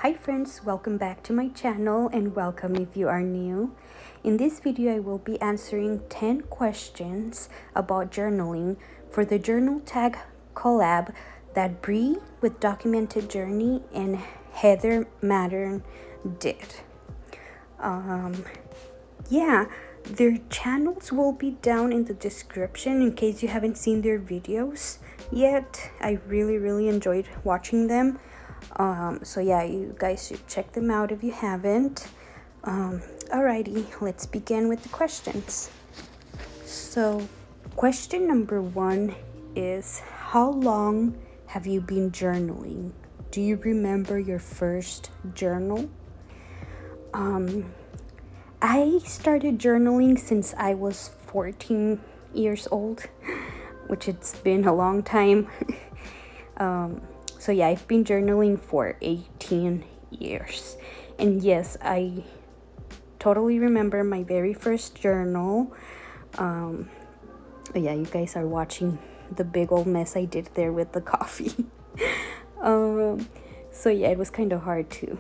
Hi friends, welcome back to my channel and welcome if you are new. In this video, I will be answering 10 questions about journaling for the journal tag collab that Bree with Documented Journey and Heather Mattern did. Yeah, their channels will be down in the description in case you haven't seen their videos yet. I really enjoyed watching them. So yeah, you guys should check them out if you haven't. Alrighty, let's begin with the questions. So question number 1 is, how long have you been journaling? Do you remember your first journal? I started journaling since I was 14 years old, which it's been a long time. So yeah, I've been journaling for 18 years. And yes, I totally remember my very first journal. Yeah, you guys are watching the big old mess I did there with the coffee. So yeah, it was kind of hard to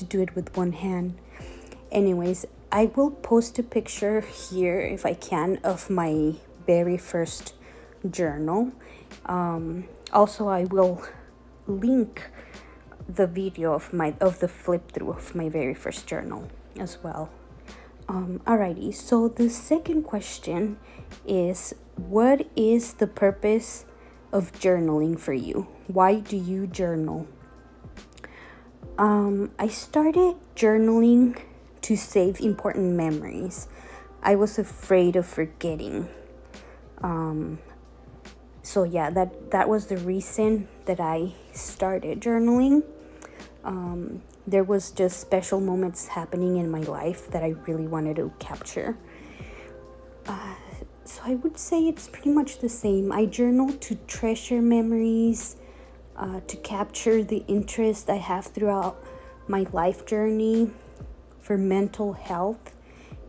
do it with one hand. Anyways, I will post a picture here if I can of my very first journal. Also, I will link the video of the flip through of my very first journal as well. Alrighty, so the second question is, what is the purpose of journaling for you? Why do you journal? I started journaling to save important memories. I was afraid of forgetting. So yeah, that was the reason that I started journaling. There was just special moments happening in my life that I really wanted to capture. So I would say it's pretty much the same. I journal to treasure memories, to capture the interest I have throughout my life journey, for mental health.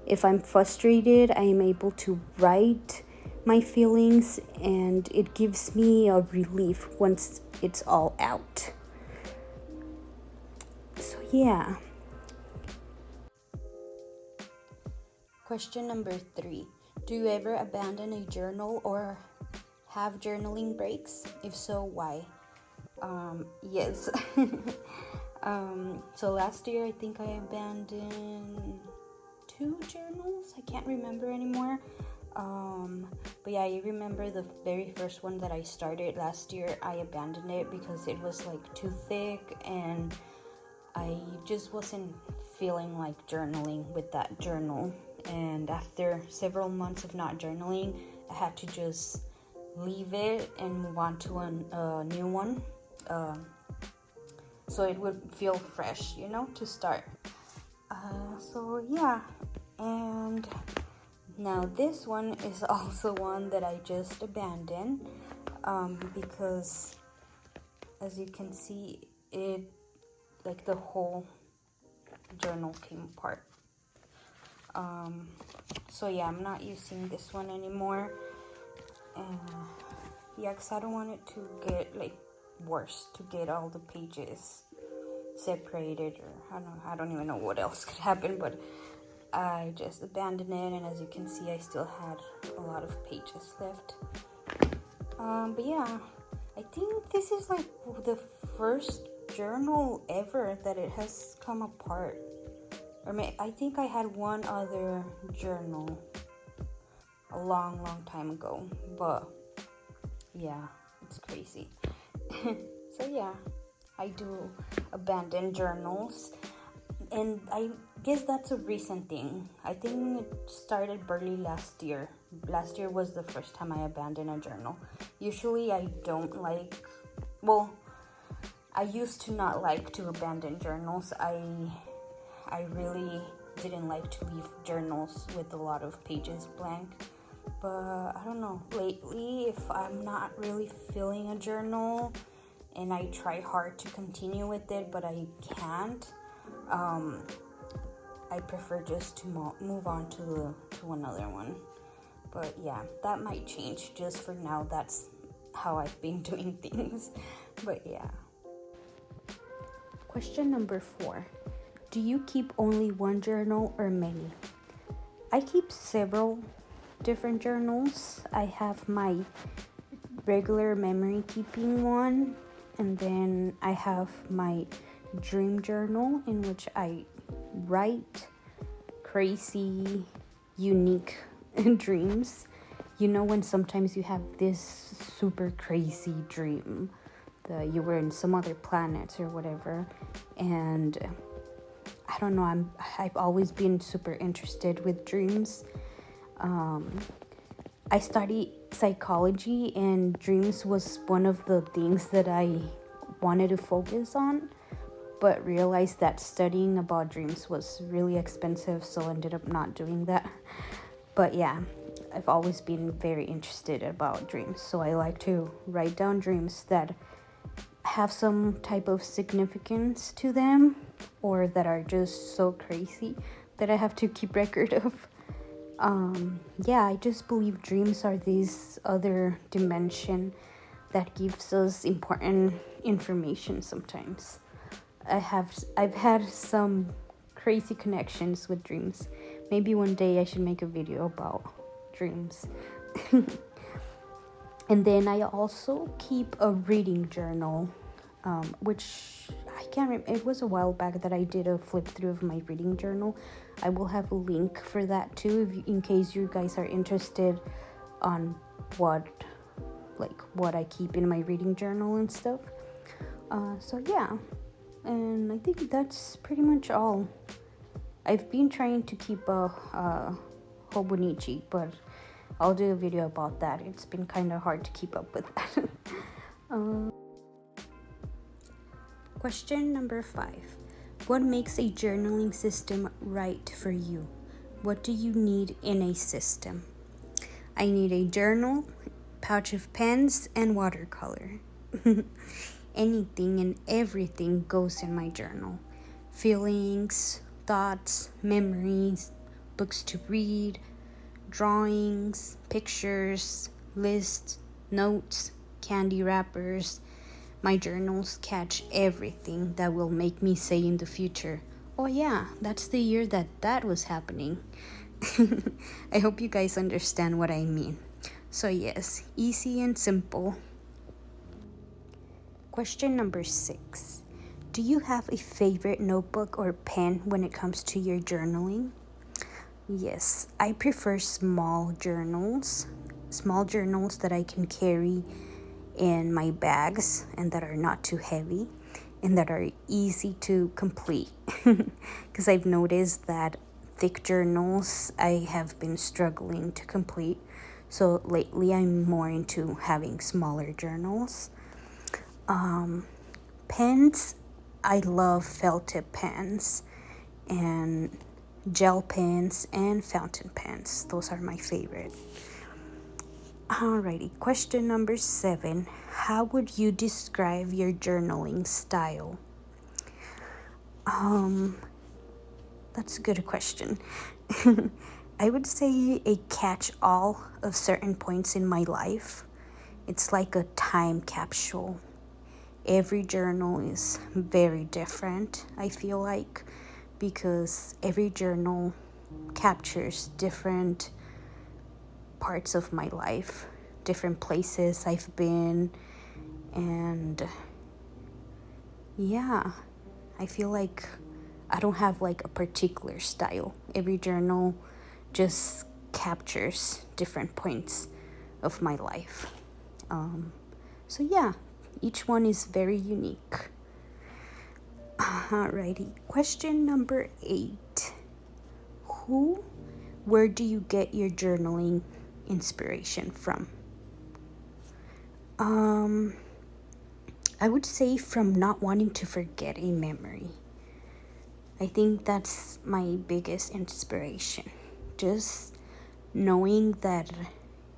If I'm frustrated, I am able to write my feelings and it gives me a relief once it's all out. So yeah. Question number 3. Do you ever abandon a journal or have journaling breaks? If so, why? Yes. So last year I think I abandoned 2 journals. I can't remember anymore. But yeah, I remember the very first one that I started last year. I abandoned it because it was like too thick and I just wasn't feeling like journaling with that journal. And after several months of not journaling, I had to just leave it and move on to a new one. So it would feel fresh, to start. So yeah, and now this one is also one that I just abandoned, because as you can see, it, like, the whole journal came apart. So yeah, I'm not using this one anymore. Yeah, because I don't want it to get worse, to get all the pages separated, or I don't even know what else could happen, but I just abandoned it, and as you can see, I still had a lot of pages left. But yeah, I think this is like the first journal ever that it has come apart. I think I had one other journal a long time ago, but yeah, it's crazy. So yeah, I do abandon journals, and I guess that's a recent thing. I think it started barely last year. Last year was the first time I abandoned a journal. Usually I don't like, well, I used to not like to abandon journals. I really didn't like to leave journals with a lot of pages blank. But I don't know, lately, if I'm not really feeling a journal and I try hard to continue with it, but I can't, I prefer just to move on to another one. But yeah, that might change. Just for now, that's how I've been doing things. But yeah. Question number 4. Do you keep only one journal or many? I keep several different journals. I have my regular memory keeping one, and then I have my dream journal in which I write crazy, unique dreams. You know, when sometimes you have this super crazy dream that you were in some other planet or whatever, and I don't know, I've always been super interested with dreams. I studied psychology, and dreams was one of the things that I wanted to focus on, but realized that studying about dreams was really expensive, so ended up not doing that. But yeah, I've always been very interested about dreams, so I like to write down dreams that have some type of significance to them, or that are just so crazy that I have to keep record of. Yeah, I just believe dreams are this other dimension that gives us important information sometimes. I've had some crazy connections with dreams. Maybe one day I should make a video about dreams. And then I also keep a reading journal, which I can't remember. It was a while back that I did a flip through of my reading journal. I will have a link for that too, in case you guys are interested on what I keep in my reading journal and stuff. So yeah, and I think that's pretty much all. I've been trying to keep a Hobonichi, but I'll do a video about that. It's been kind of hard to keep up with that. Question number 5. What makes a journaling system right for you? What do you need in a system? I need a journal, pouch of pens, and watercolor. Anything and everything goes in my journal. Feelings, thoughts, memories, books to read, drawings, pictures, lists, notes, candy wrappers. My journals catch everything that will make me say in the future, oh yeah, that's the year that was happening. I hope you guys understand what I mean. So yes, easy and simple. Question number 6. Do you have a favorite notebook or pen when it comes to your journaling? Yes, I prefer small journals that I can carry in my bags and that are not too heavy and that are easy to complete. Because I've noticed that thick journals I have been struggling to complete. So lately I'm more into having smaller journals. Pens, I love felt tip pens and gel pens and fountain pens. Those are my favorite. Alrighty, question number 7. How would you describe your journaling style? That's a good question. I would say a catch-all of certain points in my life. It's like a time capsule. Every journal is very different, I feel like, because every journal captures different parts of my life, different places I've been, and yeah, I feel like I don't have like a particular style. Every journal just captures different points of my life. So yeah, each one is very unique. Alrighty, question number 8. Where do you get your journaling inspiration from? I would say from not wanting to forget a memory. I think that's my biggest inspiration. Just knowing that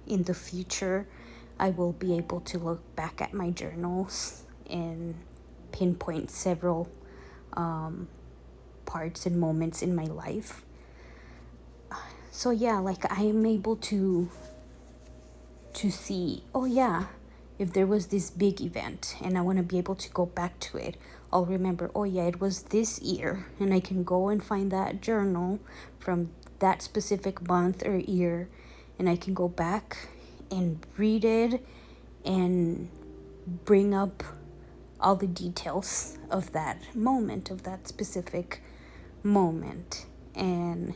in the future I will be able to look back at my journals and pinpoint several parts and moments in my life. So yeah, like I am able to see, oh yeah, if there was this big event and I want to be able to go back to it, I'll remember, oh yeah, it was this year, and I can go and find that journal from that specific month or year, and I can go back and read it and bring up all the details of that moment, of that specific moment. And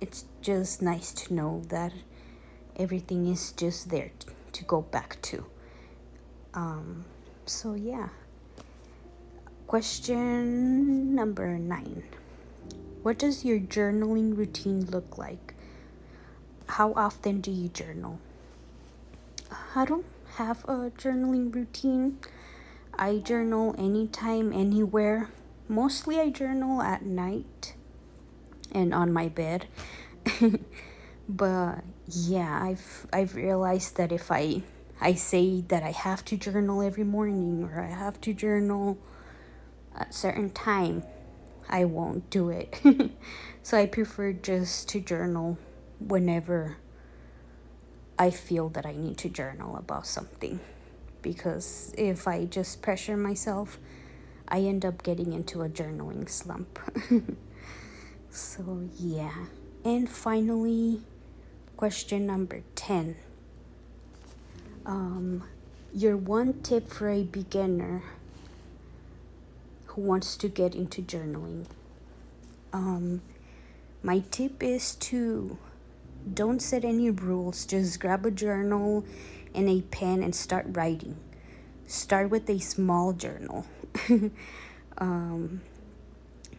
it's just nice to know that everything is just there to go back to. So yeah. Question number 9. What does your journaling routine look like? How often do you journal? I don't have a journaling routine. I journal anytime, anywhere. Mostly I journal at night and on my bed. But yeah, I've realized that if I say that I have to journal every morning, or I have to journal at certain time, I won't do it. So I prefer just to journal whenever I feel that I need to journal about something. Because if I just pressure myself, I end up getting into a journaling slump. So yeah. And finally, question number 10. Your one tip for a beginner who wants to get into journaling. My tip is to don't set any rules. Just grab a journal and a pen and start writing. Start with a small journal.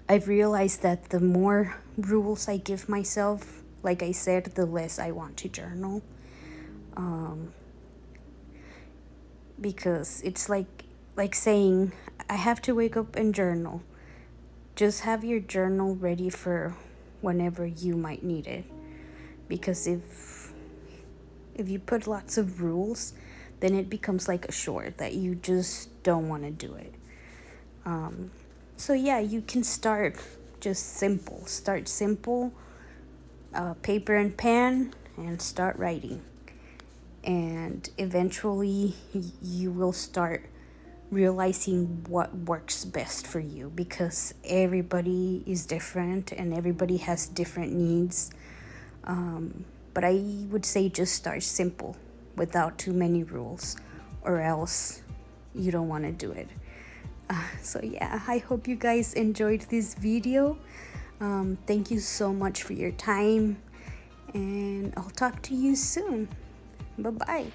I've realized that the more rules I give myself, like I said, the less I want to journal. Because it's like saying, I have to wake up and journal. Just have your journal ready for whenever you might need it. Because if you put lots of rules, then it becomes like a chore that you just don't want to do it. So yeah, you can start just simple. Start simple, paper and pen, and start writing. And eventually you will start realizing what works best for you, because everybody is different and everybody has different needs. But I would say just start simple without too many rules, or else you don't want to do it. So yeah, I hope you guys enjoyed this video. Thank you so much for your time, and I'll talk to you soon. Bye-bye.